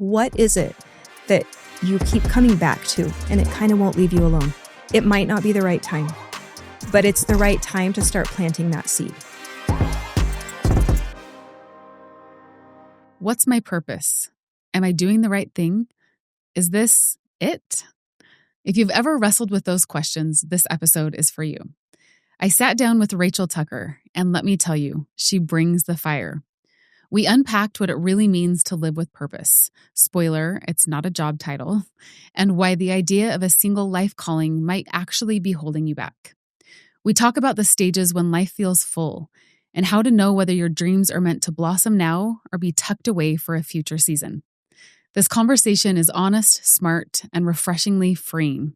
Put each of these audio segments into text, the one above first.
What is it that you keep coming back to and it kind of won't leave you alone? It might not be the right time, but it's the right time to start planting that seed. What's my purpose? Am I doing the right thing? Is this it? If you've ever wrestled with those questions, this episode is for you. I sat down with Rachel Tucker, and let me tell you, she brings the fire. We unpacked what it really means to live with purpose. Spoiler, it's not a job title. And why the idea of a single life calling might actually be holding you back. We talk about the stages when life feels full and how to know whether your dreams are meant to blossom now or be tucked away for a future season. This conversation is honest, smart, and refreshingly freeing.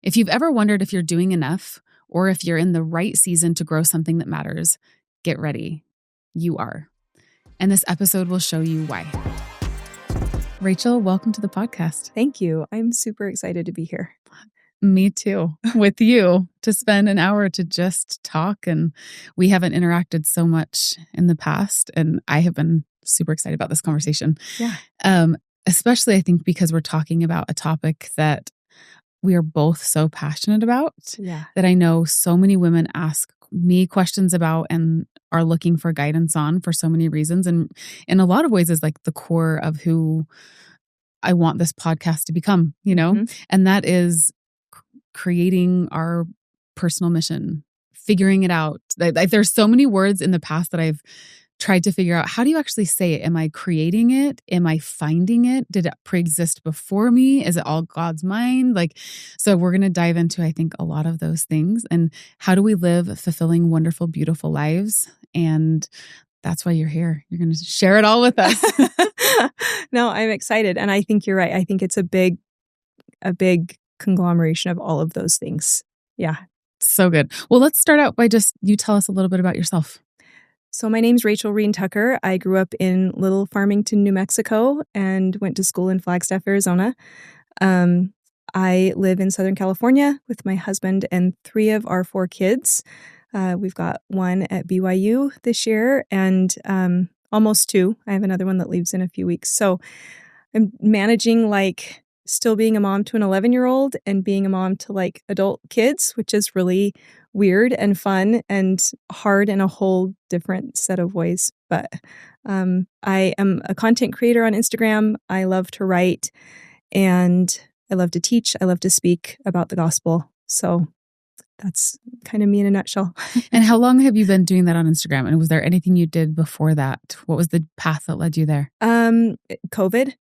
If you've ever wondered if you're doing enough or if you're in the right season to grow something that matters, get ready. You are. And this episode will show you why. Rachel, welcome to the podcast. Thank you. I'm super excited to be here. Me too, with you, to spend an hour to just talk. And we haven't interacted so much in the past. And I have been super excited about this conversation. Yeah. Especially, I think, because we're talking about a topic that we are both so passionate about. Yeah. That I know so many women ask me questions about and are looking for guidance on for so many reasons. And in a lot of ways is like the core of who I want this podcast to become, you know? Mm-hmm. And that is creating our personal mission, figuring it out. Like, there's so many words in the past that I've tried to figure out, how do you actually say it? Am I creating it? Am I finding it? Did it pre-exist before me? Is it all God's mind? So we're going to dive into, I think, a lot of those things. And how do we live fulfilling, wonderful, beautiful lives? And that's why you're here. You're going to share it all with us. No, I'm excited. And I think you're right. I think it's a big conglomeration of all of those things. Yeah. So good. Well, let's start out by just you tell us a little bit about yourself. So my name's Rachel Reen Tucker. I grew up in Little Farmington, New Mexico, and went to school in Flagstaff, Arizona. I live in Southern California with my husband and 3 of our 4 kids. We've got one at BYU this year and almost 2. I have another one that leaves in a few weeks. So I'm managing still being a mom to an 11-year-old and being a mom to adult kids, which is really weird and fun and hard in a whole different set of ways. But I am a content creator on Instagram. I love to write and I love to teach. I love to speak about the gospel. So that's kind of me in a nutshell. And how long have you been doing that on Instagram? And was there anything you did before that? What was the path that led you there? COVID.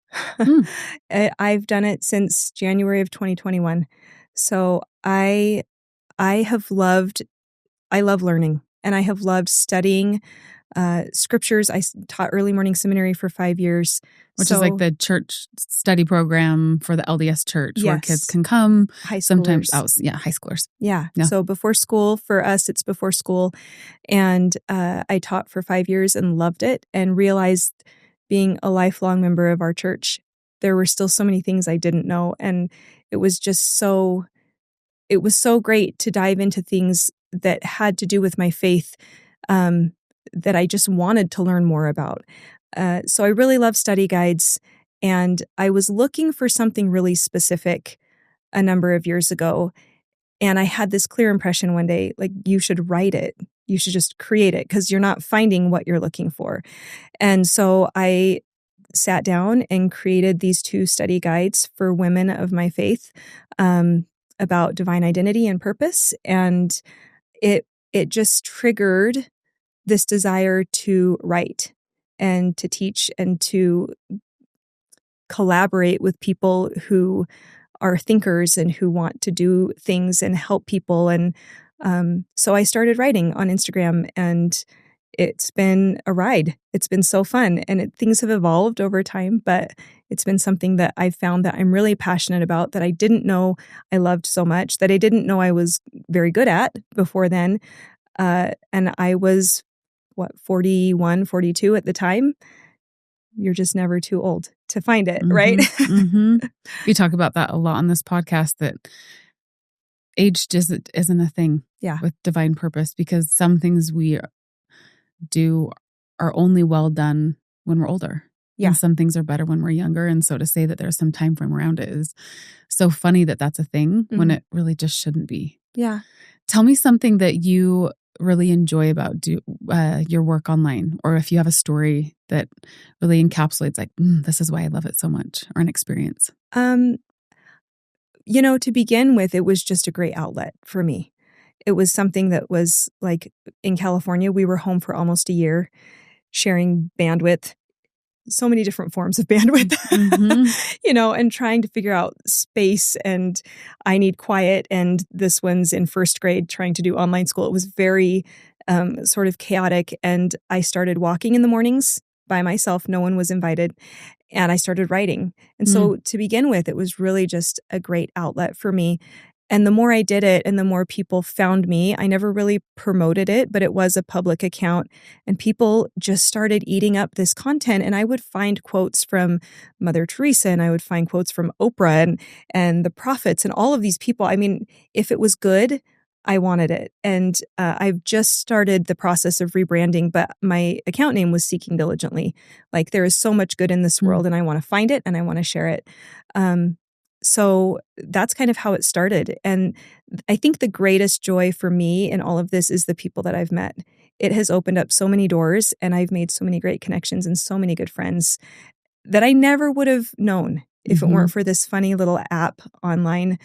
I've done it since January of 2021. So I love learning and I have loved studying scriptures. I taught early morning seminary for 5 years. Which is like the church study program for the LDS church where Yes. kids can come. High schoolers. Sometimes, high schoolers. Yeah. Yeah. So before school, for us, it's before school. And I taught for 5 years and loved it and realized being a lifelong member of our church, there were still so many things I didn't know. And it was so great to dive into things that had to do with my faith that I just wanted to learn more about. So I really love study guides, and I was looking for something really specific a number of years ago, and I had this clear impression one day, you should write it. You should just create it because you're not finding what you're looking for. And so I sat down and created these 2 study guides for women of my faith about divine identity and purpose. And it just triggered this desire to write and to teach and to collaborate with people who are thinkers and who want to do things and help people. And so I started writing on Instagram, and it's been a ride. It's been so fun, and things have evolved over time, but it's been something that I've found that I'm really passionate about, that I didn't know I loved so much, that I didn't know I was very good at before then. And I was 41, 42 at the time. You're just never too old to find it, right? Mm-hmm. We talk about that a lot on this podcast, that age just isn't a thing with divine purpose, because some things we do are only well done when we're older. Yeah. And some things are better when we're younger. And so to say that there's some time frame around it is so funny that that's a thing when it really just shouldn't be. Yeah. Tell me something that you really enjoy about your work online, or if you have a story that really encapsulates like, this is why I love it so much, or an experience. To begin with, it was just a great outlet for me. It was something that was like in California, we were home for almost a year, sharing bandwidth, so many different forms of bandwidth, and trying to figure out space, and I need quiet. And this one's in first grade trying to do online school. It was very sort of chaotic. And I started walking in the mornings by myself. No one was invited. And I started writing. And so to begin with, it was really just a great outlet for me. And the more I did it and the more people found me, I never really promoted it, but it was a public account. And people just started eating up this content. And I would find quotes from Mother Teresa, and I would find quotes from Oprah and the prophets and all of these people. I mean, if it was good, I wanted it. And I've just started the process of rebranding, but my account name was Seeking Diligently. Like, there is so much good in this world, and I want to find it and I want to share it. So that's kind of how it started. And I think the greatest joy for me in all of this is the people that I've met. It has opened up so many doors, and I've made so many great connections and so many good friends that I never would have known if it weren't for this funny little app online.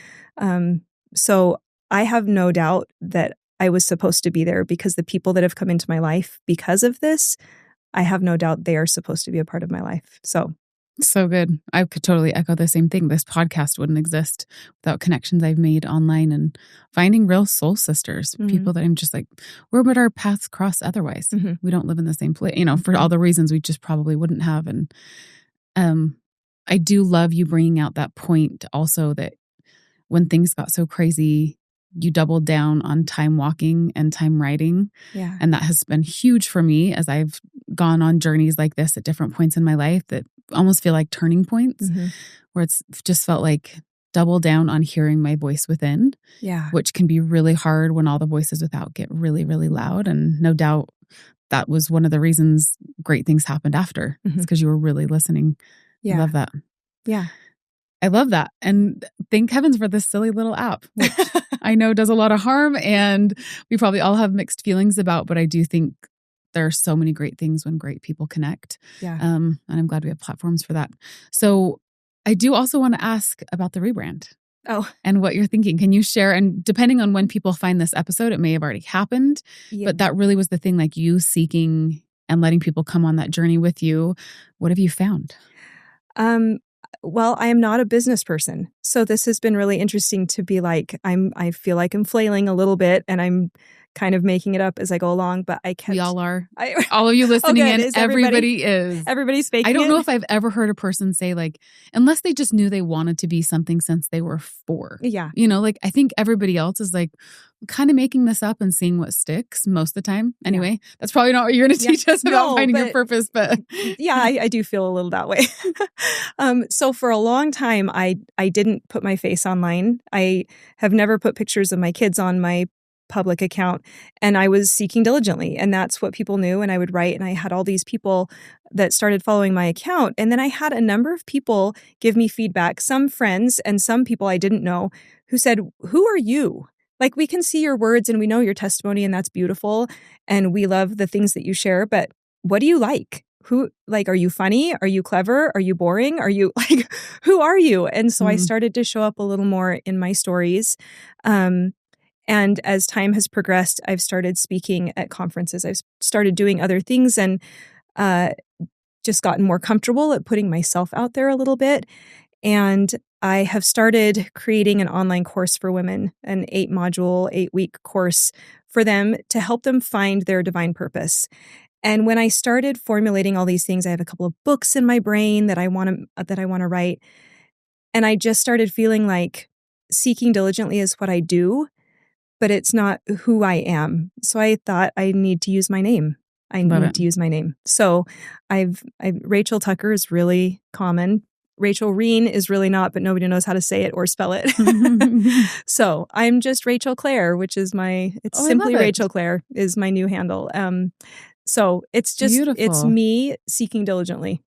So I have no doubt that I was supposed to be there, because the people that have come into my life because of this, I have no doubt they are supposed to be a part of my life. So good. I could totally echo the same thing. This podcast wouldn't exist without connections I've made online and finding real soul sisters, people that I'm just like, where would our paths cross otherwise? We don't live in the same place, for all the reasons we just probably wouldn't have. And I do love you bringing out that point also, that when things got so crazy, you doubled down on time walking and time writing. Yeah. And that has been huge for me as I've gone on journeys like this at different points in my life that almost feel like turning points, where it's just felt like double down on hearing my voice within, which can be really hard when all the voices without get really, really loud. And no doubt that was one of the reasons great things happened after. It's because you were really listening. Yeah. I love that. Yeah. I love that. And thank heavens for this silly little app, which I know does a lot of harm, and we probably all have mixed feelings about, but I do think there are so many great things when great people connect. Yeah. And I'm glad we have platforms for that. So I do also want to ask about the rebrand. Oh. And what you're thinking. Can you share? And depending on when people find this episode, it may have already happened, but that really was the thing, like you seeking and letting people come on that journey with you. What have you found? Well, I am not a business person. So this has been really interesting to be like, I feel like I'm flailing a little bit, and I'm kind of making it up as I go along, but we all are. All of you listening in, everybody is. Everybody's faking it. I don't know if I've ever heard a person say, like, unless they just knew they wanted to be something since they were 4. Yeah. Like, I think everybody else is like kind of making this up and seeing what sticks most of the time. Anyway, that's probably not what you're going to teach us about finding your purpose, but yeah, I do feel a little that way. So for a long time, I didn't put my face online. I have never put pictures of my kids on my public account, and I was seeking diligently, and that's what people knew. And I would write, and I had all these people that started following my account, and then I had a number of people give me feedback, some friends and some people I didn't know, who said, "Who are you? Like, we can see your words and we know your testimony, and that's beautiful, and we love the things that you share, but what do you like? Are you funny? Are you clever? Are you boring? Are you like, who are you?" And so I started to show up a little more in my stories. And as time has progressed, I've started speaking at conferences. I've started doing other things, and just gotten more comfortable at putting myself out there a little bit. And I have started creating an online course for women, an 8-module, 8-week course for them to help them find their divine purpose. And when I started formulating all these things, I have a couple of books in my brain that I want to write. And I just started feeling like seeking diligently is what I do, but it's not who I am. So I thought I need to use my name. To use my name. So Rachel Tucker is really common. Rachel Reen is really not, but nobody knows how to say it or spell it. So I'm just Rachel Claire, which is simply Rachel Claire is my new handle. So it's just, beautiful. It's me seeking diligently.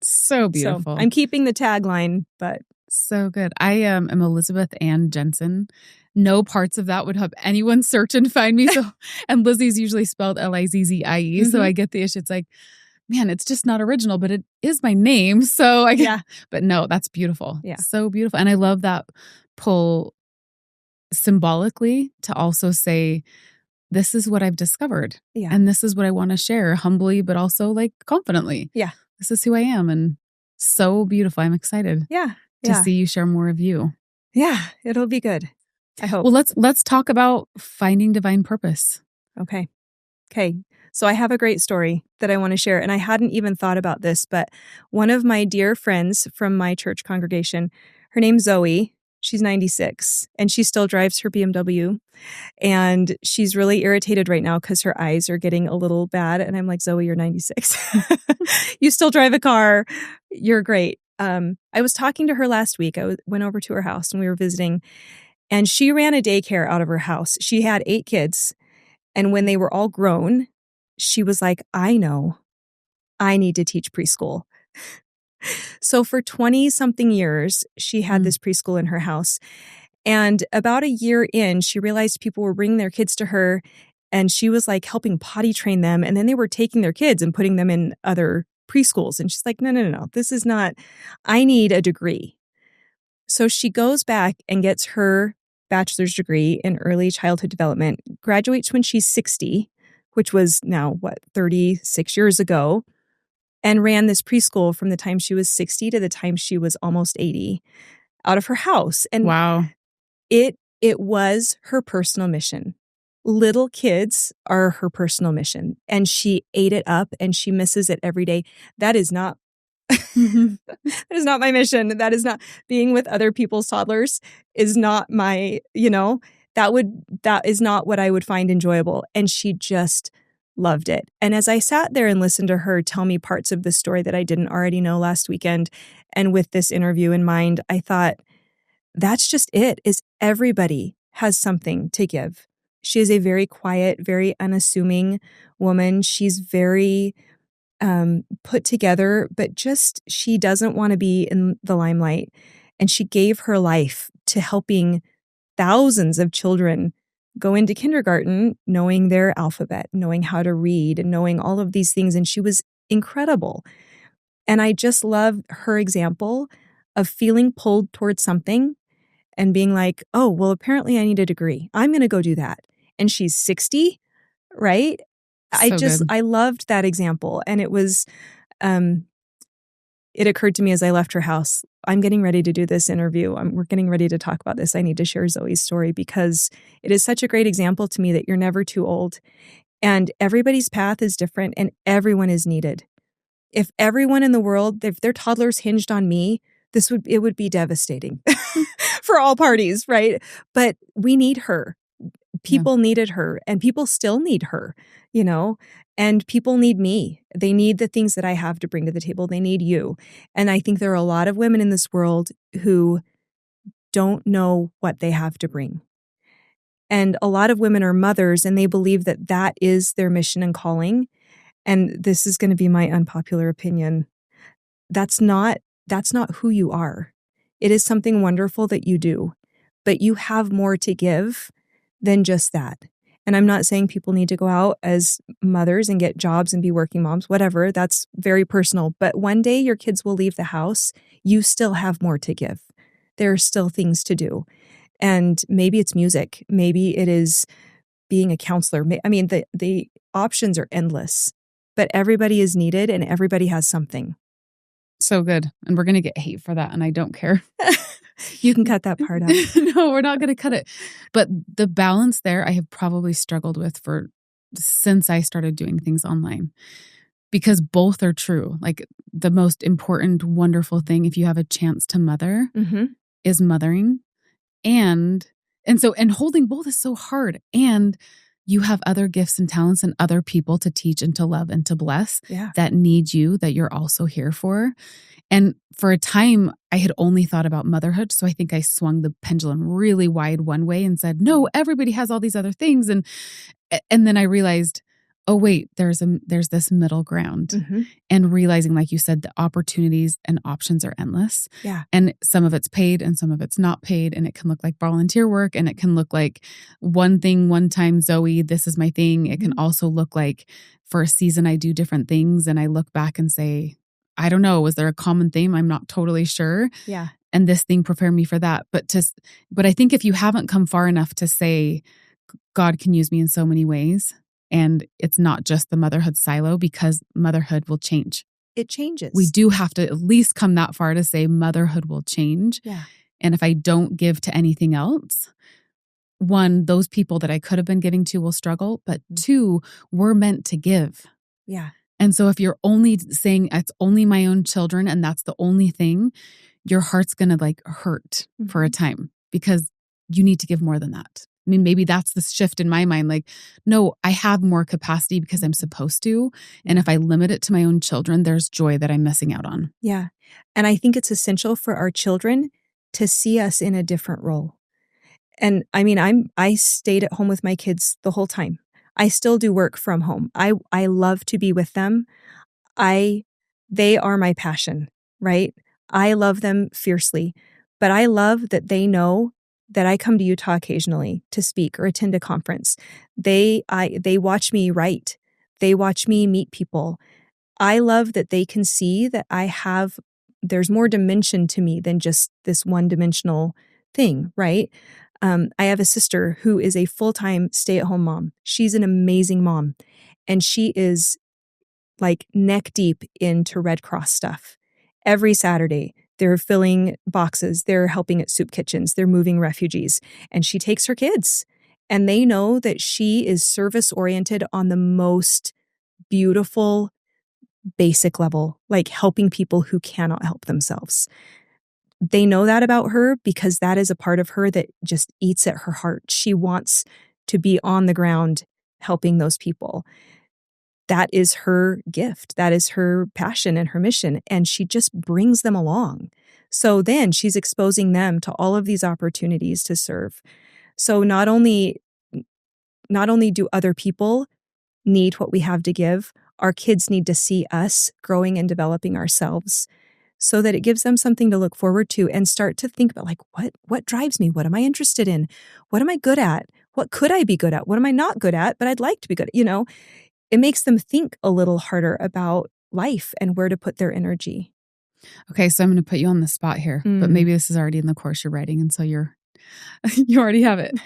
So beautiful. So I'm keeping the tagline, but so good. I am Elizabeth Ann Jensen. No parts of that would help anyone search and find me. So, and Lizzie's usually spelled Lizzie. So I get the issue. It's like, man, it's just not original, but it is my name. So I get, but no, that's beautiful. Yeah. So beautiful. And I love that pull symbolically to also say, this is what I've discovered. Yeah. And this is what I want to share humbly, but also like confidently. Yeah. This is who I am. And so beautiful. I'm excited. To see you share more of you. Yeah, it'll be good. I hope. Well, let's talk about finding divine purpose. Okay. So I have a great story that I want to share, and I hadn't even thought about this, but one of my dear friends from my church congregation, her name's Zoe. She's 96, and she still drives her BMW, and she's really irritated right now because her eyes are getting a little bad. And I'm like, Zoe, you're 96. You still drive a car. You're great. I was talking to her last week. I went over to her house and we were visiting, and she ran a daycare out of her house. She had 8 kids. And when they were all grown, she was like, I know, I need to teach preschool. So for 20 something years, she had this preschool in her house. And about a year in, she realized people were bringing their kids to her, and she was like helping potty train them. And then they were taking their kids and putting them in other preschools. And she's like, no. This is not, I need a degree. So she goes back and gets her bachelor's degree in early childhood development, graduates when she's 60, which was now, 36 years ago, and ran this preschool from the time she was 60 to the time she was almost 80 out of her house. And wow, it was her personal mission. Little kids are her personal mission, and she ate it up and she misses it every day. That is not that is not my mission. That is not being with other people's toddlers is not my, that is not what I would find enjoyable. And she just loved it. And as I sat there and listened to her tell me parts of the story that I didn't already know last weekend, and with this interview in mind, I thought, that's just it, is everybody has something to give. She is a very quiet, very unassuming woman. She's very put together, but just she doesn't want to be in the limelight. And she gave her life to helping thousands of children go into kindergarten knowing their alphabet, knowing how to read, and knowing all of these things. And she was incredible. And I just love her example of feeling pulled towards something and being like, oh, well, apparently I need a degree. I'm going to go do that. And she's 60, right? I loved that example. And it was, it occurred to me as I left her house, I'm getting ready to do this interview. We're getting ready to talk about this. I need to share Zoe's story because it is such a great example to me that you're never too old, and everybody's path is different, and everyone is needed. If everyone in the world, if their toddlers hinged on me, it would be devastating for all parties, right? But we need her. People needed her, and people still need her, and people need me. They need the things that I have to bring to the table. They need you. And I think there are a lot of women in this world who don't know what they have to bring. And a lot of women are mothers, and they believe that that is their mission and calling. And this is going to be my unpopular opinion. That's not who you are. It is something wonderful that you do, but you have more to give than just that. And I'm not saying people need to go out as mothers and get jobs and be working moms, whatever. That's very personal. But one day your kids will leave the house. You still have more to give. There are still things to do. And maybe it's music. Maybe it is being a counselor. I mean, the options are endless, but everybody is needed and everybody has something. So good. And we're going to get hate for that. And I don't care. You can cut that part out. No, we're not going to cut it. But the balance there, I have probably struggled with since I started doing things online, because both are true. Like the most important, wonderful thing, if you have a chance to mother, is mothering. And holding both is so hard. And you have other gifts and talents and other people to teach and to love and to bless that need you, that you're also here for. And for a time, I had only thought about motherhood. So I think I swung the pendulum really wide one way and said, no, everybody has all these other things. And then I realized, oh wait, there's this middle ground. Mm-hmm. And realizing, like you said, the opportunities and options are endless. Yeah. And some of it's paid and some of it's not paid. And it can look like volunteer work, and it can look like one thing, one time, Zoe, this is my thing. It can also look like for a season I do different things and I look back and say, I don't know, was there a common theme? I'm not totally sure. Yeah. And this thing prepared me for that. But I think if you haven't come far enough to say, God can use me in so many ways, and it's not just the motherhood silo, because motherhood will change. It changes. We do have to at least come that far to say motherhood will change. Yeah. And if I don't give to anything else, one, those people that I could have been giving to will struggle, but two, we're meant to give. Yeah. And so if you're only saying it's only my own children and that's the only thing, your heart's going to like hurt for a time, because you need to give more than that. I mean, maybe that's the shift in my mind. Like, no, I have more capacity because I'm supposed to. And if I limit it to my own children, there's joy that I'm missing out on. Yeah. And I think it's essential for our children to see us in a different role. And I mean, I stayed at home with my kids the whole time. I still do work from home. I love to be with them. They are my passion, right? I love them fiercely, but I love that they know that I come to Utah occasionally to speak or attend a conference. They watch me write. They watch me meet people. I love that they can see that there's more dimension to me than just this one-dimensional thing, right? I have a sister who is a full-time stay-at-home mom. She's an amazing mom, and she is like neck deep into Red Cross stuff. Every Saturday, they're filling boxes, they're helping at soup kitchens, they're moving refugees, and she takes her kids. And they know that she is service-oriented on the most beautiful, basic level, like helping people who cannot help themselves. They know that about her because that is a part of her that just eats at her heart. She wants to be on the ground helping those people. That is her gift. That is her passion and her mission. And she just brings them along. So then she's exposing them to all of these opportunities to serve. So not only do other people need what we have to give, our kids need to see us growing and developing ourselves, so that it gives them something to look forward to and start to think about, like, what drives me? What am I interested in? What am I good at? What could I be good at? What am I not good at, but I'd like to be good at? It makes them think a little harder about life and where to put their energy. Okay, so I'm going to put you on the spot here, but maybe this is already in the course you're writing, and so you already have it.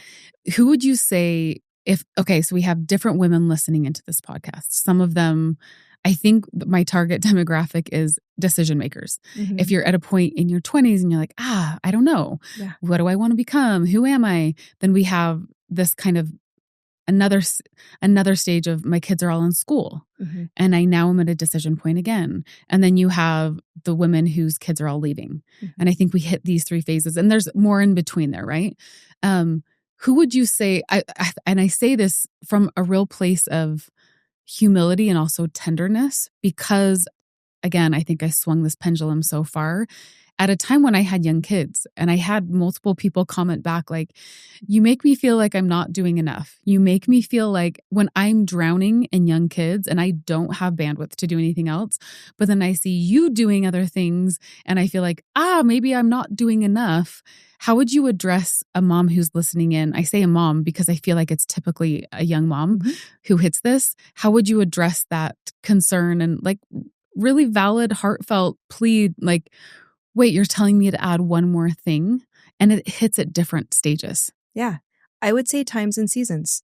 Who would you say so we have different women listening into this podcast. Some of them, I think my target demographic is decision makers. Mm-hmm. If you're at a point in your 20s and you're like, I don't know, what do I want to become? Who am I? Then we have this kind of another stage of my kids are all in school, and I now am at a decision point again. And then you have the women whose kids are all leaving. And I think we hit these three phases, and there's more in between there, right? Who would you say, I say this from a real place of humility and also tenderness, because again, I think I swung this pendulum so far at a time when I had young kids, and I had multiple people comment back like, you make me feel like I'm not doing enough. You make me feel like when I'm drowning in young kids and I don't have bandwidth to do anything else, but then I see you doing other things and I feel like, maybe I'm not doing enough. How would you address a mom who's listening in? I say a mom because I feel like it's typically a young mom who hits this. How would you address that concern and like really valid, heartfelt plea, like, wait, you're telling me to add one more thing? And it hits at different stages. Yeah. I would say times and seasons.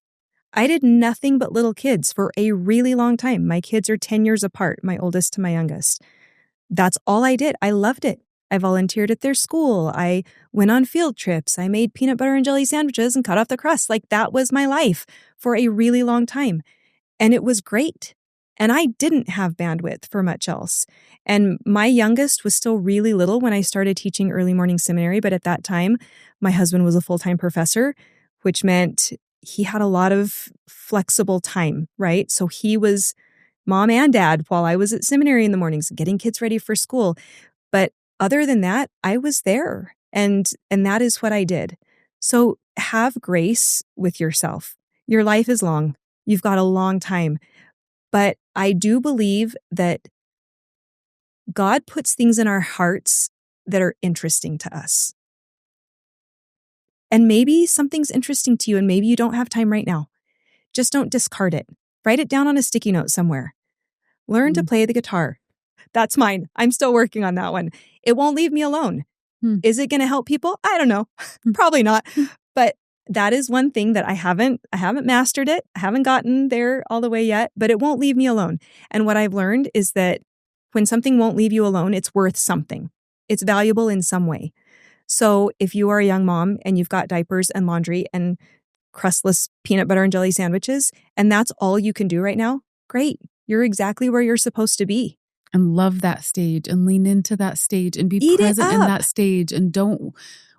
I did nothing but little kids for a really long time. My kids are 10 years apart, my oldest to my youngest. That's all I did. I loved it. I volunteered at their school. I went on field trips. I made peanut butter and jelly sandwiches and cut off the crust. Like, that was my life for a really long time. And it was great. And I didn't have bandwidth for much else. And my youngest was still really little when I started teaching early morning seminary. But at that time, my husband was a full-time professor, which meant he had a lot of flexible time, right? So he was mom and dad while I was at seminary in the mornings, getting kids ready for school. But other than that, I was there. And that is what I did. So have grace with yourself. Your life is long. You've got a long time. But I do believe that God puts things in our hearts that are interesting to us. And maybe something's interesting to you and maybe you don't have time right now. Just don't discard it. Write it down on a sticky note somewhere. Learn to play the guitar. That's mine. I'm still working on that one. It won't leave me alone. Is it going to help people? I don't know. Probably not. But that is one thing that I haven't mastered it. I haven't gotten there all the way yet, but it won't leave me alone. And what I've learned is that when something won't leave you alone, it's worth something. It's valuable in some way. So if you are a young mom and you've got diapers and laundry and crustless peanut butter and jelly sandwiches, and that's all you can do right now, great. You're exactly where you're supposed to be. And love that stage and lean into that stage and be Eat present in that stage and don't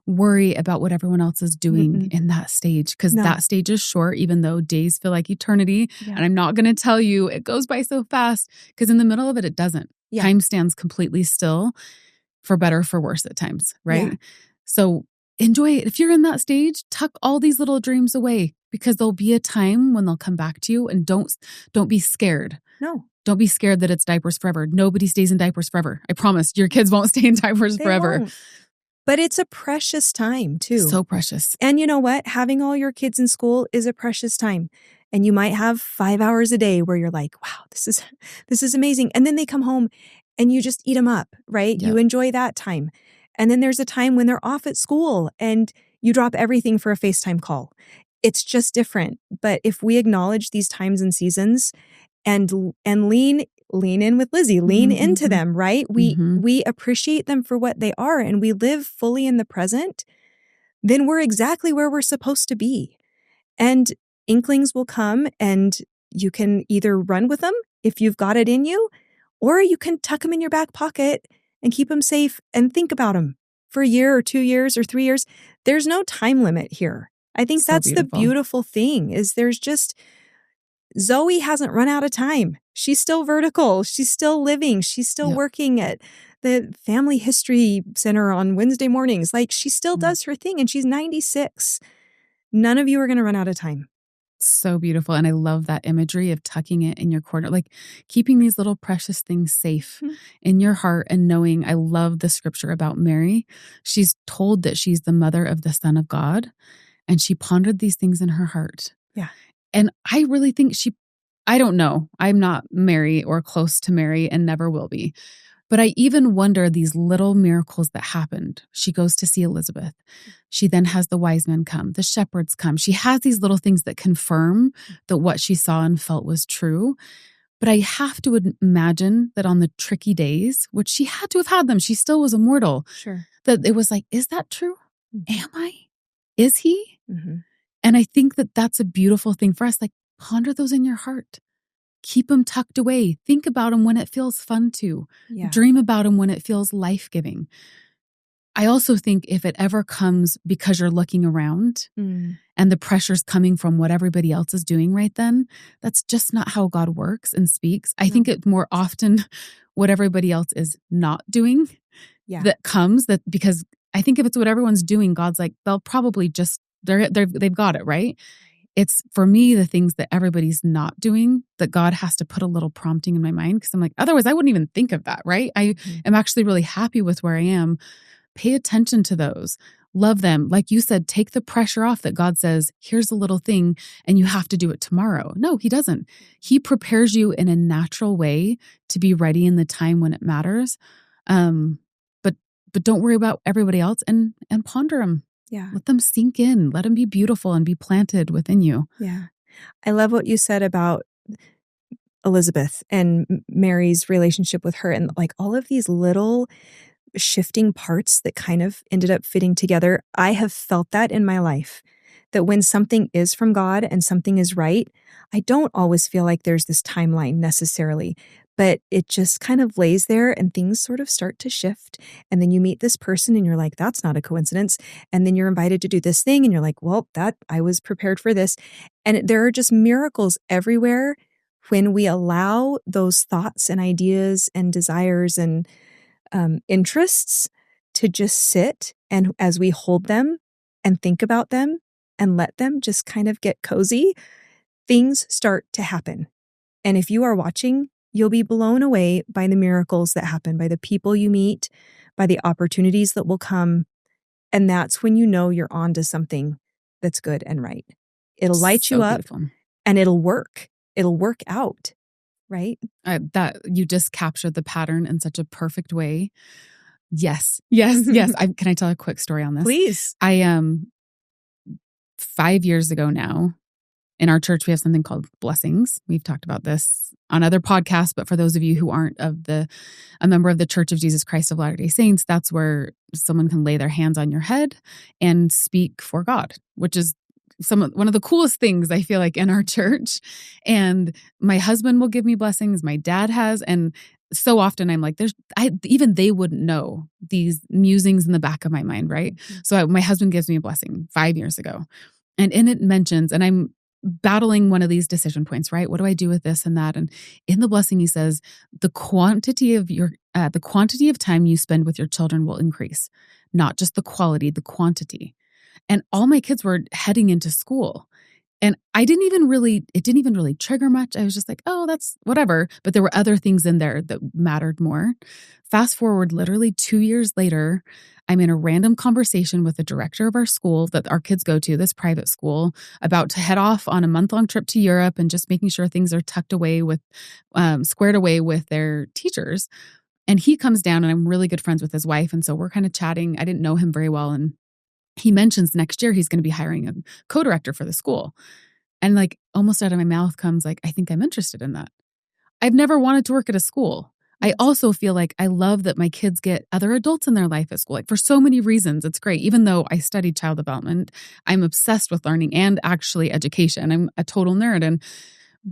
worry about what everyone else is doing in that stage, because that stage is short, even though days feel like eternity. Yeah. And I'm not going to tell you it goes by so fast, because in the middle of it doesn't. Yeah. Time stands completely still, for better, for worse at times, right? Yeah. So enjoy it. If you're in that stage, tuck all these little dreams away, because there'll be a time when they'll come back to you, and don't be scared. No. Don't be scared that it's diapers forever. Nobody stays in diapers forever. I promise your kids won't stay in diapers forever. Won't. But it's a precious time too. So precious. And you know what? Having all your kids in school is a precious time. And you might have 5 hours a day where you're like, wow, this is amazing. And then they come home and you just eat them up, right? Yep. You enjoy that time. And then there's a time when they're off at school and you drop everything for a FaceTime call. It's just different. But if we acknowledge these times and seasons and lean in with Lizzy, lean into them, right? We appreciate them for what they are and we live fully in the present, then we're exactly where we're supposed to be. And inklings will come and you can either run with them if you've got it in you, or you can tuck them in your back pocket and keep them safe and think about them for a year or 2 years or 3 years. There's no time limit here. I think that's beautiful. The beautiful thing is there's just, Zoe hasn't run out of time. She's still vertical. She's still living. She's still working at the Family History Center on Wednesday mornings. Like, she still does her thing and she's 96. None of you are going to run out of time. So beautiful. And I love that imagery of tucking it in your corner, like keeping these little precious things safe in your heart and knowing. I love the scripture about Mary. She's told that she's the mother of the Son of God, and she pondered these things in her heart. Yeah. And I really think I don't know. I'm not Mary or close to Mary and never will be. But I even wonder these little miracles that happened. She goes to see Elizabeth. She then has the wise men come, the shepherds come. She has these little things that confirm that what she saw and felt was true. But I have to imagine that on the tricky days, which she had to have had them, she still was immortal. Sure. That it was like, is that true? Am I? Is he? Mm-hmm. And I think that that's a beautiful thing for us. Like, ponder those in your heart. Keep them tucked away. Think about them when it feels fun to. Yeah. Dream about them when it feels life-giving. I also think if it ever comes because you're looking around and the pressure's coming from what everybody else is doing right then, that's just not how God works and speaks. I think it's more often what everybody else is not doing that comes, that because I think if it's what everyone's doing, God's like, they'll probably just, they've got it, right? It's for me, the things that everybody's not doing that God has to put a little prompting in my mind, because I'm like, otherwise I wouldn't even think of that, right? I am actually really happy with where I am. Pay attention to those. Love them. Like you said, take the pressure off that God says, here's a little thing and you have to do it tomorrow. No, he doesn't. He prepares you in a natural way to be ready in the time when it matters. But don't worry about everybody else and ponder them. Yeah. Let them sink in. Let them be beautiful and be planted within you. Yeah. I love what you said about Elizabeth and Mary's relationship with her and like all of these little shifting parts that kind of ended up fitting together. I have felt that in my life, that when something is from God and something is right, I don't always feel like there's this timeline necessarily, but it just kind of lays there and things sort of start to shift. And then you meet this person and you're like, that's not a coincidence. And then you're invited to do this thing and you're like, well, I was prepared for this. And there are just miracles everywhere when we allow those thoughts and ideas and desires and interests to just sit, and as we hold them and think about them and let them just kind of get cozy, things start to happen. And if you are watching, you'll be blown away by the miracles that happen, by the people you meet, by the opportunities that will come. And that's when you know you're onto something that's good and right. It'll light you So up beautiful. and it'll work. It'll work out, right? That you just captured the pattern in such a perfect way. Yes. Can I tell a quick story on this? Please. I 5 years ago now, in our church, we have something called blessings. We've talked about this on other podcasts, but for those of you who aren't a member of the Church of Jesus Christ of Latter-day Saints, that's where someone can lay their hands on your head and speak for God, which is one of the coolest things I feel like in our church. And my husband will give me blessings. My dad has, and so often I'm like, even they wouldn't know these musings in the back of my mind, right? Mm-hmm. So my husband gives me a blessing 5 years ago, and in it mentions, and I'm battling one of these decision points, right? What do I do with this and that? And in the blessing, he says, the quantity of time you spend with your children will increase, not just the quality, the quantity. And all my kids were heading into school. And it didn't even really trigger much. I was just like, oh, that's whatever. But there were other things in there that mattered more. Fast forward literally 2 years later, I'm in a random conversation with the director of our school that our kids go to, this private school, about to head off on a month-long trip to Europe and just making sure things are tucked away squared away with their teachers. And he comes down, and I'm really good friends with his wife. And so we're kind of chatting. I didn't know him very well. And he mentions next year he's going to be hiring a co-director for the school. And like almost out of my mouth comes like, I think I'm interested in that. I've never wanted to work at a school. I also feel like I love that my kids get other adults in their life at school. Like for so many reasons, it's great. Even though I studied child development, I'm obsessed with learning and actually education. I'm a total nerd.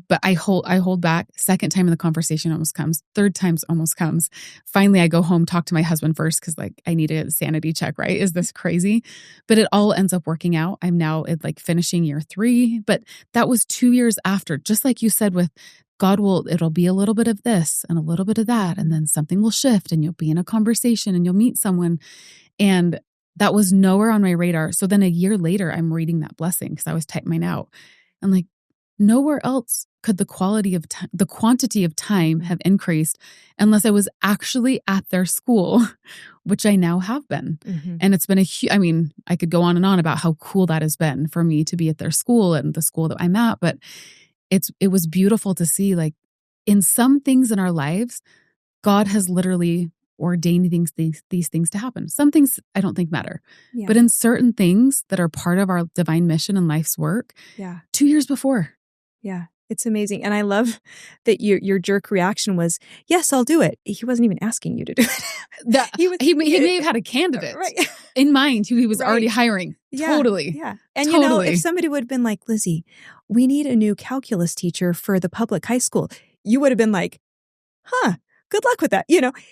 But I hold back. Second time in the conversation almost comes. Third time almost comes. Finally, I go home, talk to my husband first because like I need a sanity check, right? Is this crazy? But it all ends up working out. I'm now at like finishing year 3. But that was 2 years after, just like you said with God it'll be a little bit of this and a little bit of that. And then something will shift and you'll be in a conversation and you'll meet someone. And that was nowhere on my radar. So then a year later, I'm reading that blessing because I was typing mine out. And like, nowhere else could the quantity of time have increased unless I was actually at their school, which I now have been. Mm-hmm. And it's been I could go on and on about how cool that has been for me to be at their school and the school that I'm at. But it was beautiful to see, like, in some things in our lives, God has literally ordained these things to happen. Some things I don't think matter. Yeah. But in certain things that are part of our divine mission and life's work, 2 years before. Yeah, it's amazing. And I love that your jerk reaction was, yes, I'll do it. He wasn't even asking you to do it. He may have had a candidate in mind who he was already hiring. Yeah, totally. Yeah. And totally. If somebody would have been like, Lizzy, we need a new calculus teacher for the public high school, you would have been like, good luck with that.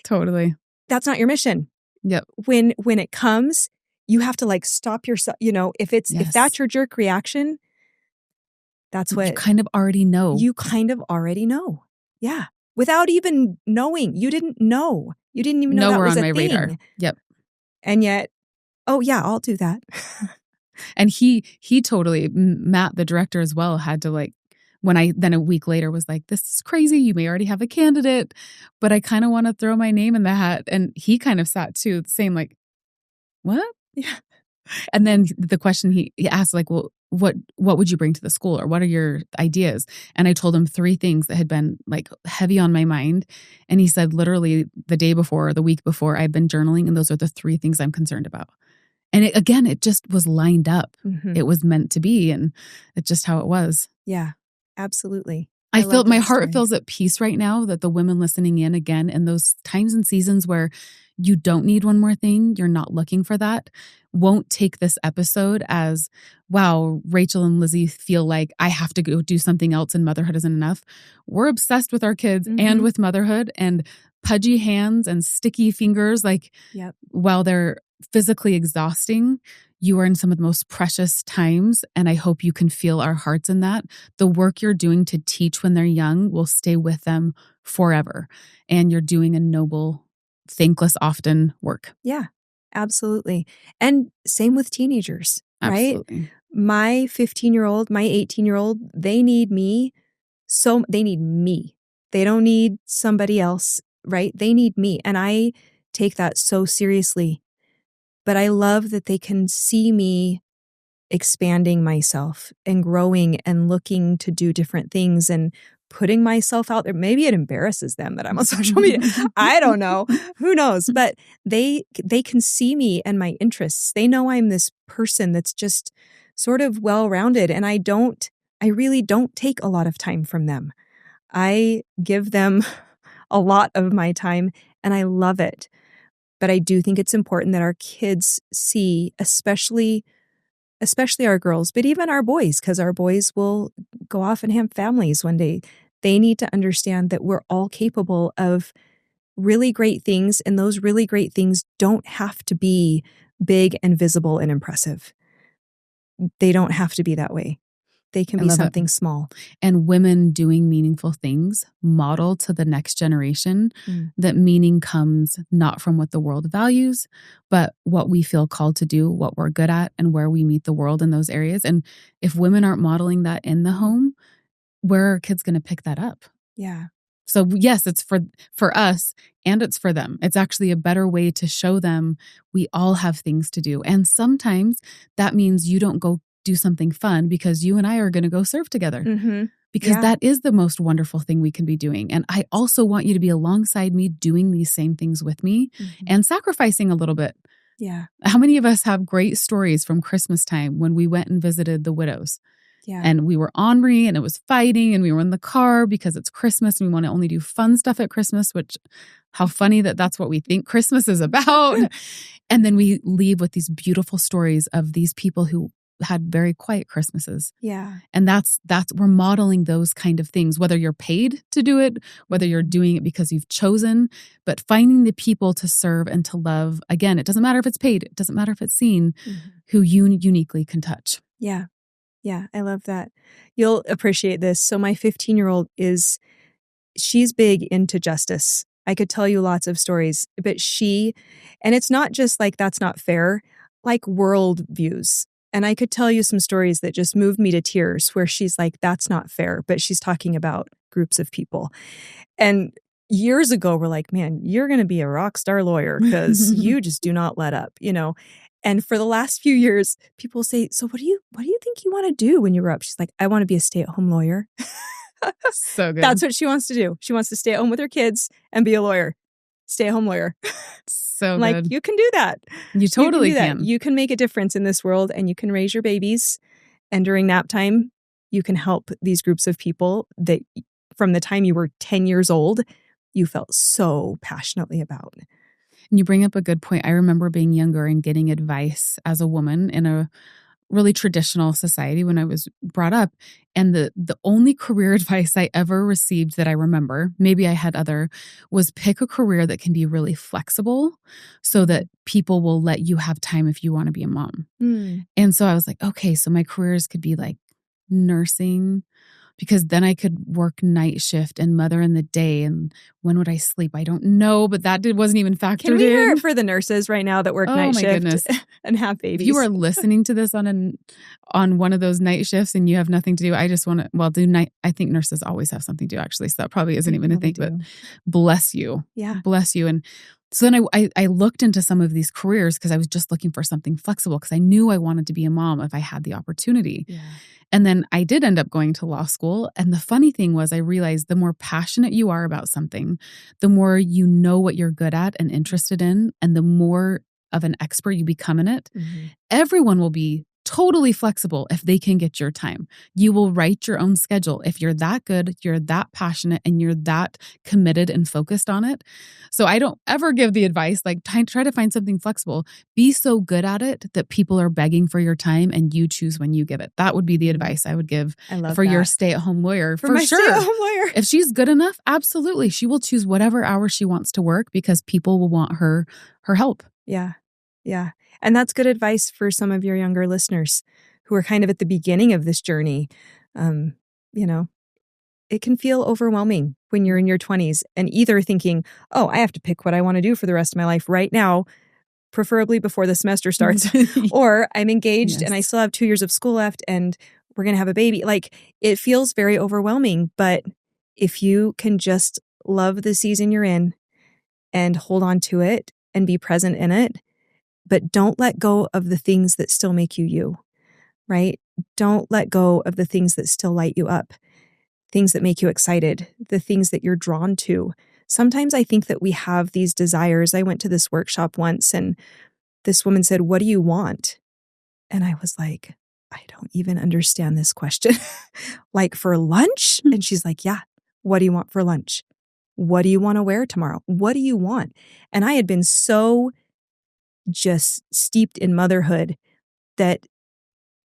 Totally. That's not your mission. Yep. When it comes, you have to like stop yourself. If that's your jerk reaction, that's what you kind of already know. You kind of already know. Yeah. Without even knowing. You didn't know. You didn't even know that was on my thing. Radar. Yep. And yet, oh yeah, I'll do that. And he totally, Matt, the director as well, had to like, when I then a week later was like, this is crazy. You may already have a candidate, but I kind of want to throw my name in the hat. And he kind of sat too, same like, what? Yeah. And then the question he asked, like, well, what would you bring to the school, or what are your ideas? And I told him 3 things that had been like heavy on my mind. And he said, literally the day before or the week before, I've been journaling, and those are the 3 things I'm concerned about. And it just was lined up. Mm-hmm. It was meant to be, and it's just how it was. Yeah, absolutely. I feel my heart feels at peace right now that the women listening in, again, in those times and seasons where you don't need one more thing, you're not looking for that, won't take this episode as, wow, Rachel and Lizzy feel like I have to go do something else and motherhood isn't enough. We're obsessed with our kids and with motherhood, and pudgy hands and sticky fingers, like while they're physically exhausting, you are in some of the most precious times, and I hope you can feel our hearts in that. The work you're doing to teach when they're young will stay with them forever, and you're doing a noble, thankless, often work. Yeah, absolutely. And same with teenagers, absolutely. Right? My 15-year-old, my 18-year-old, they need me So they need me. They don't need somebody else, right? They need me. And I take that so seriously. But I love that they can see me expanding myself and growing and looking to do different things and putting myself out there. Maybe it embarrasses them that I'm on social media. I don't know. Who knows? But they can see me and my interests. They know I'm this person that's just sort of well-rounded, and I really don't take a lot of time from them. I give them a lot of my time, and I love it. But I do think it's important that our kids see, especially our girls, but even our boys, because our boys will go off and have families one day. They need to understand that we're all capable of really great things, and those really great things don't have to be big and visible and impressive. They don't have to be that way. They can be something small. And women doing meaningful things model to the next generation that meaning comes not from what the world values, but what we feel called to do, what we're good at, and where we meet the world in those areas. And if women aren't modeling that in the home, where are kids going to pick that up? Yeah. So yes, it's for us and it's for them. It's actually a better way to show them we all have things to do. And sometimes that means you don't go do something fun because you and I are going to go serve together. Mm-hmm. Because that is the most wonderful thing we can be doing. And I also want you to be alongside me doing these same things with me and sacrificing a little bit. Yeah. How many of us have great stories from Christmas time when we went and visited the widows? Yeah. And we were ornery and it was fighting and we were in the car because it's Christmas and we want to only do fun stuff at Christmas, which how funny that that's what we think Christmas is about. And then we leave with these beautiful stories of these people who had very quiet Christmases. Yeah. And that's we're modeling those kind of things, whether you're paid to do it, whether you're doing it because you've chosen, but finding the people to serve and to love. Again, it doesn't matter if it's paid, it doesn't matter if it's seen, who you uniquely can touch. Yeah. Yeah. I love that. You'll appreciate this. So my 15-year-old she's big into justice. I could tell you lots of stories, but and it's not just like that's not fair, like world views. And I could tell you some stories that just moved me to tears where she's like, that's not fair. But she's talking about groups of people. And years ago, we're like, man, you're going to be a rock star lawyer because you just do not let up, And for the last few years, people say, so what do you think you want to do when you grow up? She's like, I want to be a stay-at-home lawyer. So good. That's what she wants to do. She wants to stay at home with her kids and be a lawyer. Stay-at-home lawyer. So like, good. you can do that. You totally can. You can make a difference in this world and you can raise your babies. And during nap time, you can help these groups of people that from the time you were 10 years old, you felt so passionately about. And you bring up a good point. I remember being younger and getting advice as a woman in a really traditional society when I was brought up. And the only career advice I ever received that I remember, maybe I had other, was pick a career that can be really flexible so that people will let you have time if you want to be a mom. And so I was like, okay, so my careers could be like nursing, because then I could work night shift and mother in the day. And when would I sleep? I don't know, but that wasn't even factored in. Can we hear it for the nurses right now that work night shift goodness. and have babies? If you are listening to this on one of those night shifts and you have nothing to do, I just want to, do night. I think nurses always have something to do, actually. So that probably isn't even a thing, but bless you. Yeah. Bless you. And so then I looked into some of these careers because I was just looking for something flexible because I knew I wanted to be a mom if I had the opportunity. Yeah. And then I did end up going to law school. And the funny thing was I realized the more passionate you are about something, the more you know what you're good at and interested in, and the more of an expert you become in it, everyone will be totally flexible if they can get your time. You will write your own schedule. If you're that good, you're that passionate, and you're that committed and focused on it. So I don't ever give the advice, like try to find something flexible. Be so good at it that people are begging for your time and you choose when you give it. That would be the advice I would give for your stay-at-home lawyer. For my sure. Stay-at-home lawyer. If she's good enough, absolutely. She will choose whatever hour she wants to work because people will want her help. Yeah. Yeah. And that's good advice for some of your younger listeners who are kind of at the beginning of this journey. It can feel overwhelming when you're in your 20s and either thinking, oh, I have to pick what I want to do for the rest of my life right now, preferably before the semester starts, or I'm engaged and I still have 2 years of school left and we're going to have a baby. Like, it feels very overwhelming, but if you can just love the season you're in and hold on to it and be present in it, but don't let go of the things that still make you you, right? Don't let go of the things that still light you up, things that make you excited, the things that you're drawn to. Sometimes I think that we have these desires. I went to this workshop once and this woman said, "What do you want?" And I was like, I don't even understand this question. Like, for lunch? And she's like, "Yeah. What do you want for lunch? What do you want to wear tomorrow? What do you want?" And I had been so just steeped in motherhood that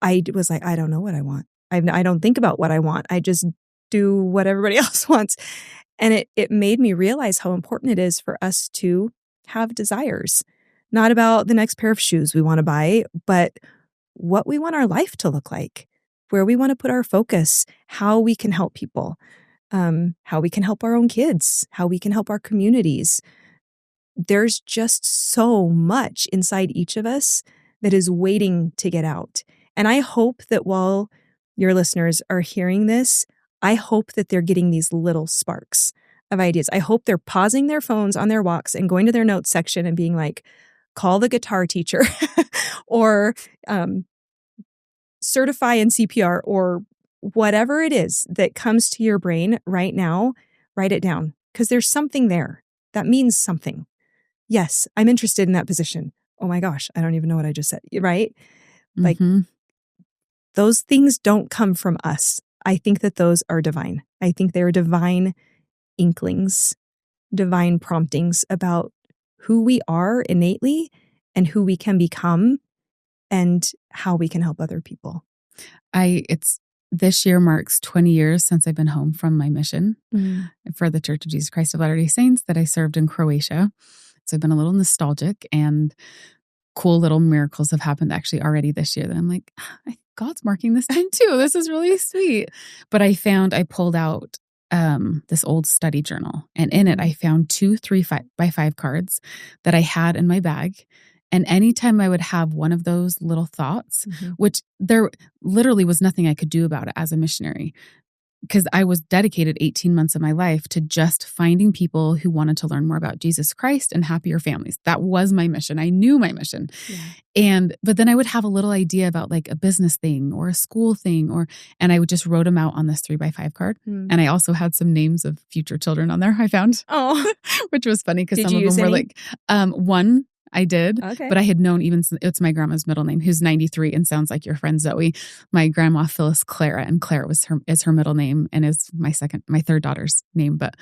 I was like, I don't know what I want. I don't think about what I want. I just do what everybody else wants. And it made me realize how important it is for us to have desires, not about the next pair of shoes we want to buy, but what we want our life to look like, where we want to put our focus, how we can help people, how we can help our own kids, how we can help our communities. There's just so much inside each of us that is waiting to get out. And I hope that while your listeners are hearing this, I hope that they're getting these little sparks of ideas. I hope they're pausing their phones on their walks and going to their notes section and being like, call the guitar teacher or certify in CPR or whatever it is that comes to your brain right now, write it down because there's something there that means something. Yes, I'm interested in that position. Oh my gosh, I don't even know what I just said, right? Like, those things don't come from us. I think that those are divine. I think they're divine inklings, divine promptings about who we are innately and who we can become and how we can help other people. This year marks 20 years since I've been home from my mission for the Church of Jesus Christ of Latter-day Saints that I served in Croatia. So I've been a little nostalgic, and cool little miracles have happened actually already this year that I'm like, God's marking this time too. This is really sweet. But I pulled out this old study journal, and in it I found 2 3x5 cards that I had in my bag. And anytime I would have one of those little thoughts, which there literally was nothing I could do about it as a missionary, because I was dedicated 18 months of my life to just finding people who wanted to learn more about Jesus Christ and happier families. That was my mission. I knew my mission. Yeah. But then I would have a little idea about like a business thing or a school thing, and I would just wrote them out on this 3x5 card. And I also had some names of future children on there I found. Oh, which was funny because some of them were like, one I did, but I had known it's my grandma's middle name, who's 93 and sounds like your friend Zoe. My grandma Phyllis Clara, and Clara is her middle name and is my third daughter's name. But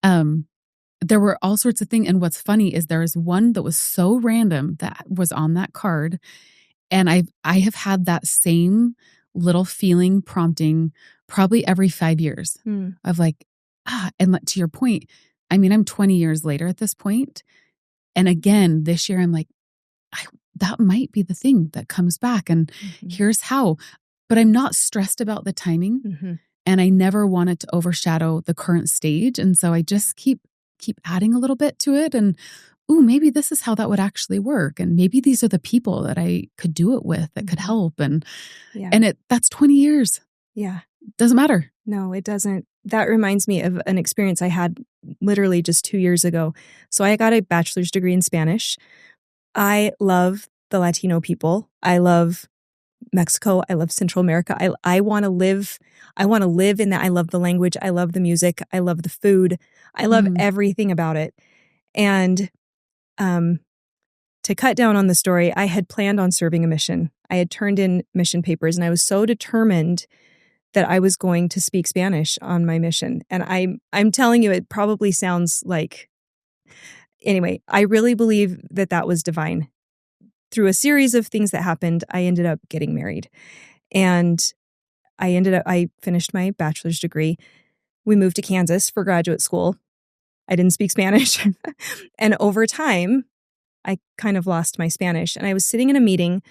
there were all sorts of things. And what's funny is there is one that was so random that was on that card, and I have had that same little feeling prompting probably every 5 years of like, and to your point, I mean, I'm 20 years later at this point. And again, this year, I'm like, that might be the thing that comes back. And here's how. But I'm not stressed about the timing. And I never want it to overshadow the current stage. And so I just keep adding a little bit to it. And, maybe this is how that would actually work. And maybe these are the people that I could do it with that could help. And that's 20 years. Yeah. Doesn't matter. No, it doesn't. That reminds me of an experience I had literally just 2 years ago. So I got a bachelor's degree in Spanish. I love the Latino people. I love Mexico. I love Central America. I want to live in that. I love the language. I love the music. I love the food. I love everything about it. And to cut down on the story, I had planned on serving a mission. I had turned in mission papers, and I was so determined that I was going to speak Spanish on my mission. And I'm telling you, it probably sounds like, anyway, I really believe that was divine. Through a series of things that happened, I ended up getting married. And I finished my bachelor's degree. We moved to Kansas for graduate school. I didn't speak Spanish. And over time, I kind of lost my Spanish. And I was sitting in a meeting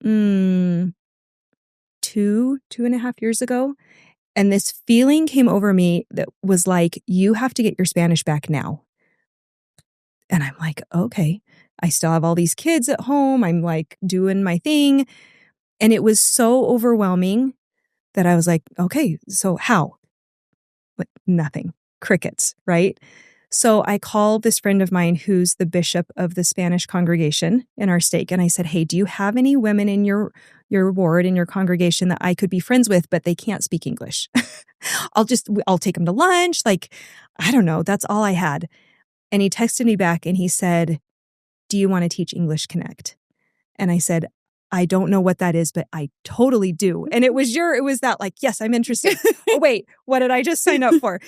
2.5 years ago. And this feeling came over me that was like, you have to get your Spanish back now. And I'm like, okay, I still have all these kids at home. I'm like doing my thing. And it was so overwhelming that I was like, okay, so how? But nothing, crickets, right? So I called this friend of mine who's the bishop of the Spanish congregation in our stake. And I said, hey, do you have any women in your ward, in your congregation that I could be friends with, but they can't speak English? I'll take them to lunch. Like, I don't know. That's all I had. And he texted me back and he said, do you want to teach English Connect? And I said, I don't know what that is, but I totally do. And it was that like, yes, I'm interested. Oh, wait, what did I just sign up for?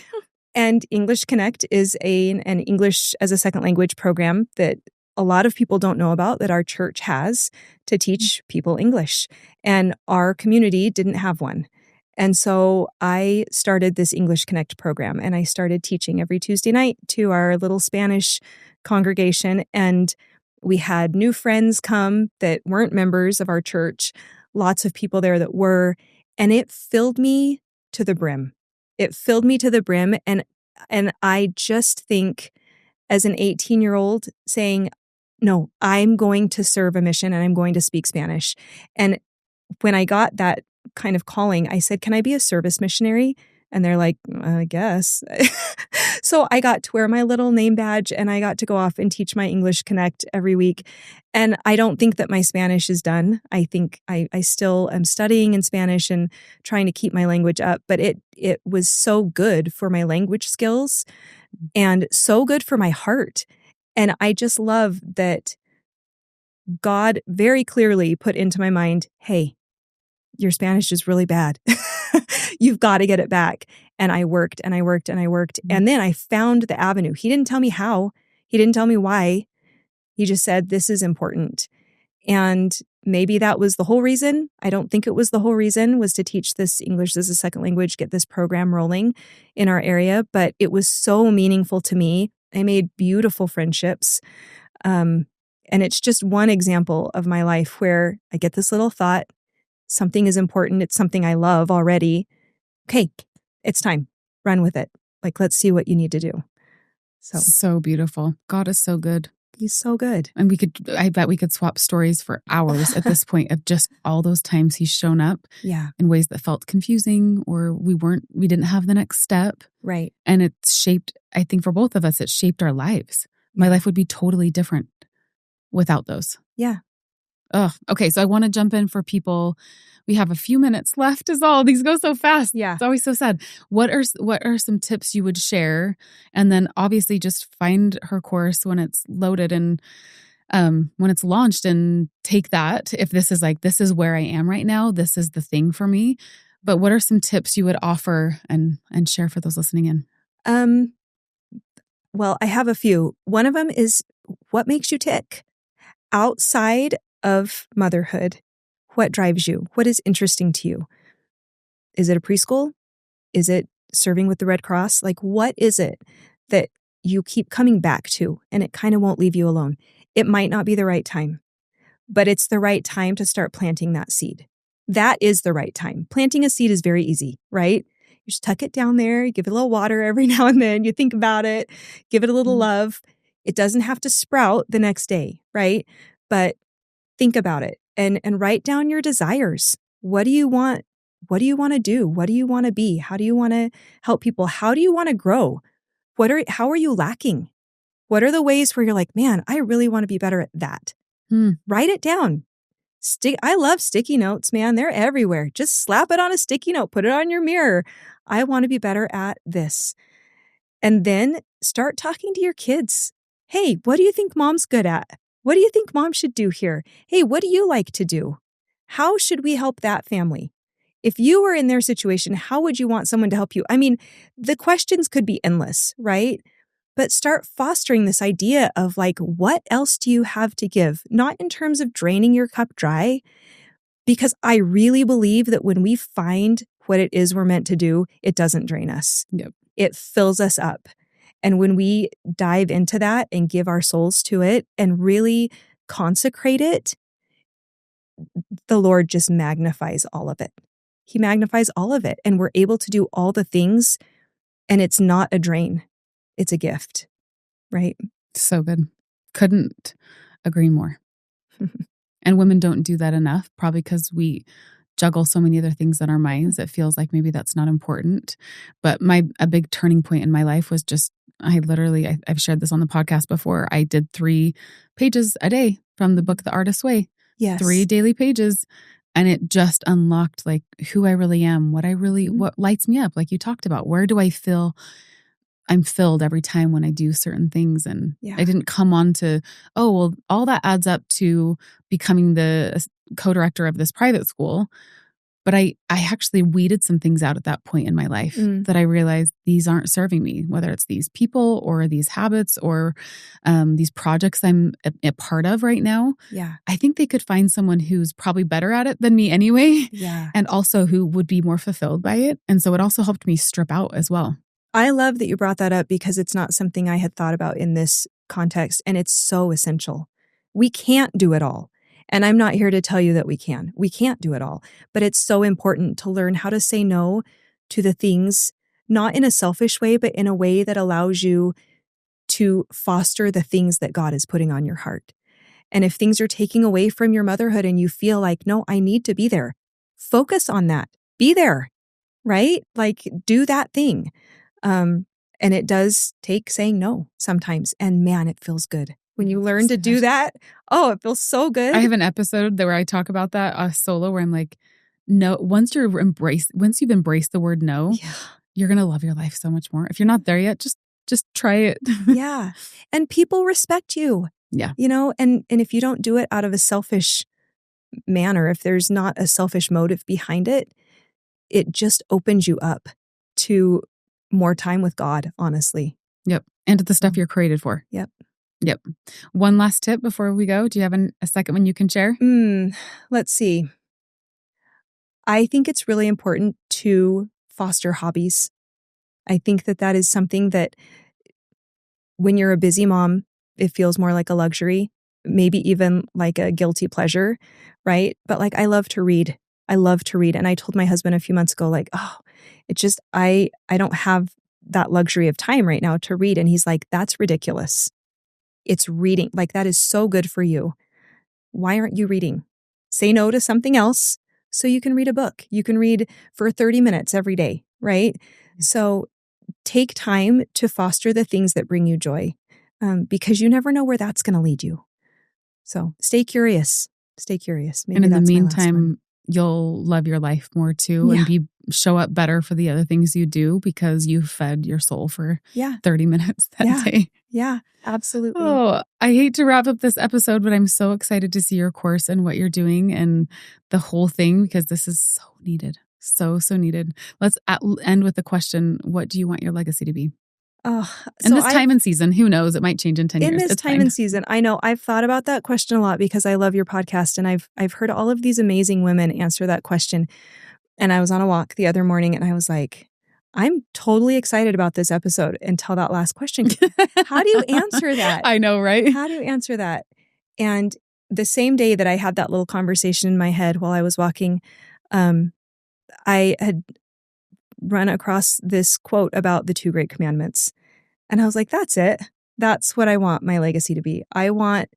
And English Connect is an English as a second language program that a lot of people don't know about, that our church has to teach people English. And our community didn't have one. And so I started this English Connect program, and I started teaching every Tuesday night to our little Spanish congregation. And we had new friends come that weren't members of our church, lots of people there that were, and it filled me to the brim. It filled me to the brim. And I just think, as an 18-year-old saying, no, I'm going to serve a mission and I'm going to speak Spanish. And when I got that kind of calling, I said, can I be a service missionary? And they're like, I guess. So I got to wear my little name badge and I got to go off and teach my English Connect every week. And I don't think that my Spanish is done. I think I still am studying in Spanish and trying to keep my language up. But it was so good for my language skills and so good for my heart. And I just love that God very clearly put into my mind, hey, your Spanish is really bad. You've got to get it back. And I worked and I worked and I worked. And then I found the avenue. He didn't tell me how. He didn't tell me why. He just said, this is important. And maybe that was the whole reason. I don't think it was the whole reason, was to teach this English as a second language, get this program rolling in our area. But it was so meaningful to me. I made beautiful friendships. And it's just one example of my life where I get this little thought, something is important. It's something I love already. Okay, it's time. Run with it. Like, let's see what you need to do. So beautiful. God is so good. He's so good. And I bet we could swap stories for hours at this point of just all those times he's shown up in ways that felt confusing, or we didn't have the next step. Right. And it's shaped, I think for both of us, it shaped our lives. My life would be totally different without those. Yeah. Okay. So I want to jump in for people. We have a few minutes left is all. These go so fast. Yeah. It's always so sad. What are some tips you would share? And then obviously just find her course when it's loaded and when it's launched, and take that. If this is where I am right now, this is the thing for me. But what are some tips you would offer and share for those listening in? Well, I have a few. One of them is, what makes you tick? Outside of motherhood, what drives you? What is interesting to you? Is it a preschool? Is it serving with the Red Cross? Like, what is it that you keep coming back to and it kind of won't leave you alone? It might not be the right time, but it's the right time to start planting that seed. That is the right time. Planting a seed is very easy, right? You just tuck it down there, you give it a little water every now and then, you think about it, give it a little love. It doesn't have to sprout the next day, right? But think about it and write down your desires. What do you want? What do you want to do? What do you want to be? How do you want to help people? How do you want to grow? How are you lacking? What are the ways where you're like, man, I really want to be better at that? Write it down. I love sticky notes, man. They're everywhere. Just slap it on a sticky note, put it on your mirror. I want to be better at this. And then start talking to your kids. Hey, what do you think mom's good at? What do you think mom should do here? Hey, what do you like to do? How should we help that family? If you were in their situation, how would you want someone to help you? I mean, the questions could be endless, right? But start fostering this idea of like, what else do you have to give? Not in terms of draining your cup dry, because I really believe that when we find what it is we're meant to do, it doesn't drain us. Yep. It fills us up. And when we dive into that and give our souls to it and really consecrate it, the Lord just magnifies all of it. He magnifies all of it. And we're able to do all the things, and it's not a drain. It's a gift, right? So good. Couldn't agree more. And women don't do that enough, probably because we juggle so many other things in our minds, it feels like maybe that's not important. But a big turning point in my life was just, I've shared this on the podcast before. I did 3 pages a day from the book, The Artist's Way. Yes. 3 daily pages. And it just unlocked like who I really am, what lights me up. Like you talked about, where do I feel I'm filled every time when I do certain things. And I didn't come on to, all that adds up to becoming the co-director of this private school. But I actually weeded some things out at that point in my life that I realized these aren't serving me, whether it's these people or these habits or these projects I'm a part of right now. Yeah. I think they could find someone who's probably better at it than me anyway. Yeah. And also who would be more fulfilled by it. And so it also helped me strip out as well. I love that you brought that up because it's not something I had thought about in this context. And it's so essential. We can't do it all. And I'm not here to tell you that we can. We can't do it all. But it's so important to learn how to say no to the things, not in a selfish way, but in a way that allows you to foster the things that God is putting on your heart. And if things are taking away from your motherhood and you feel like, no, I need to be there, focus on that. Be there, right? Like do that thing. And it does take saying no sometimes. And man, it feels good. When you learn to do that, it feels so good. I have an episode where I talk about that solo where I'm like, no, once you've embraced the word no, you're going to love your life so much more. If you're not there yet, just try it. Yeah. And people respect you. Yeah. You know, and if you don't do it out of a selfish manner, if there's not a selfish motive behind it, it just opens you up to more time with God, honestly. Yep. And the stuff you're created for. Yep. One last tip before we go. Do you have a second one you can share? Let's see. I think it's really important to foster hobbies. I think that is something that when you're a busy mom, it feels more like a luxury, maybe even like a guilty pleasure, right? But like, I love to read. And I told my husband a few months ago, like, it's just, I don't have that luxury of time right now to read. And he's like, that's ridiculous. It's reading. Like, that is so good for you. Why aren't you reading? Say no to something else so you can read a book. You can read for 30 minutes every day, right? So take time to foster the things that bring you joy because you never know where that's going to lead you. So stay curious. Maybe and in the meantime, you'll love your life more too and show up better for the other things you do because you fed your soul for 30 minutes that day. Yeah, absolutely. Oh, I hate to wrap up this episode, but I'm so excited to see your course and what you're doing and the whole thing because this is so needed. So needed. Let's end with the question, what do you want your legacy to be? In this time and season, who knows? It might change in 10 years. In this time and season, I know I've thought about that question a lot because I love your podcast and I've heard all of these amazing women answer that question. And I was on a walk the other morning and I was like, I'm totally excited about this episode until that last question. How do you answer that? I know, right? How do you answer that? And the same day that I had that little conversation in my head while I was walking, I had run across this quote about the 2 great commandments. And I was like, that's it. That's what I want my legacy to be. I want,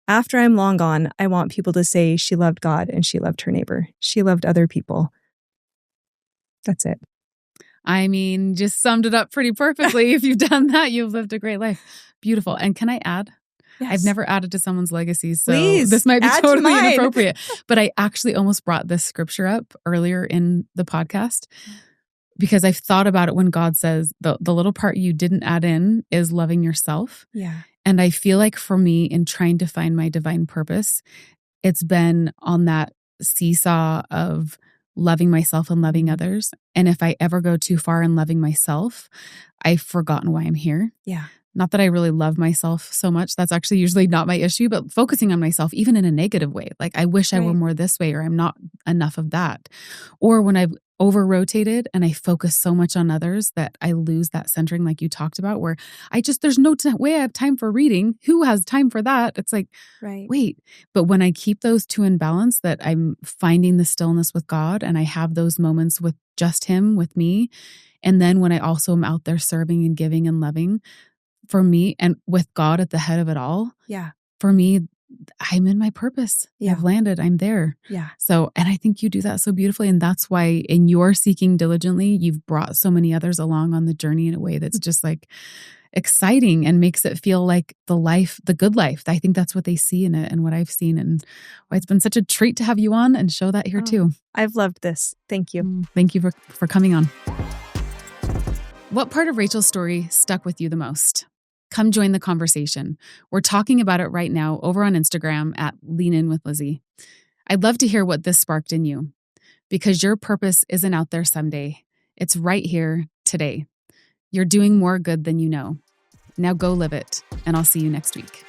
after I'm long gone, I want people to say she loved God and she loved her neighbor. She loved other people. That's it. I mean, just summed it up pretty perfectly. If you've done that, you've lived a great life. Beautiful. And can I add? Yes. I've never added to someone's legacy, so this might be totally inappropriate. But I actually almost brought this scripture up earlier in the podcast because I've thought about it when God says the little part you didn't add in is loving yourself. Yeah. And I feel like for me, in trying to find my divine purpose, it's been on that seesaw of loving myself and loving others. And if I ever go too far in loving myself, I've forgotten why I'm here. Yeah. Not that I really love myself so much. That's actually usually not my issue, but focusing on myself, even in a negative way. Like, I wish I were more this way, or I'm not enough of that. Or when I've over-rotated and I focus so much on others that I lose that centering like you talked about, where there's no way I have time for reading. Who has time for that? It's like, wait. But when I keep those two in balance, that I'm finding the stillness with God and I have those moments with just Him, with me. And then when I also am out there serving and giving and loving, for me, and with God at the head of it all, for me, I'm in my purpose. Yeah. I've landed. I'm there. Yeah. So, and I think you do that so beautifully. And that's why in your seeking diligently, you've brought so many others along on the journey in a way that's just like exciting and makes it feel like the good life. I think that's what they see in it and what I've seen. And why it's been such a treat to have you on and show that here too. I've loved this. Thank you. Thank you for coming on. What part of Rachel's story stuck with you the most? Come join the conversation. We're talking about it right now over on Instagram at Lean In With Lizzy. I'd love to hear what this sparked in you, because your purpose isn't out there someday. It's right here today. You're doing more good than you know. Now go live it, and I'll see you next week.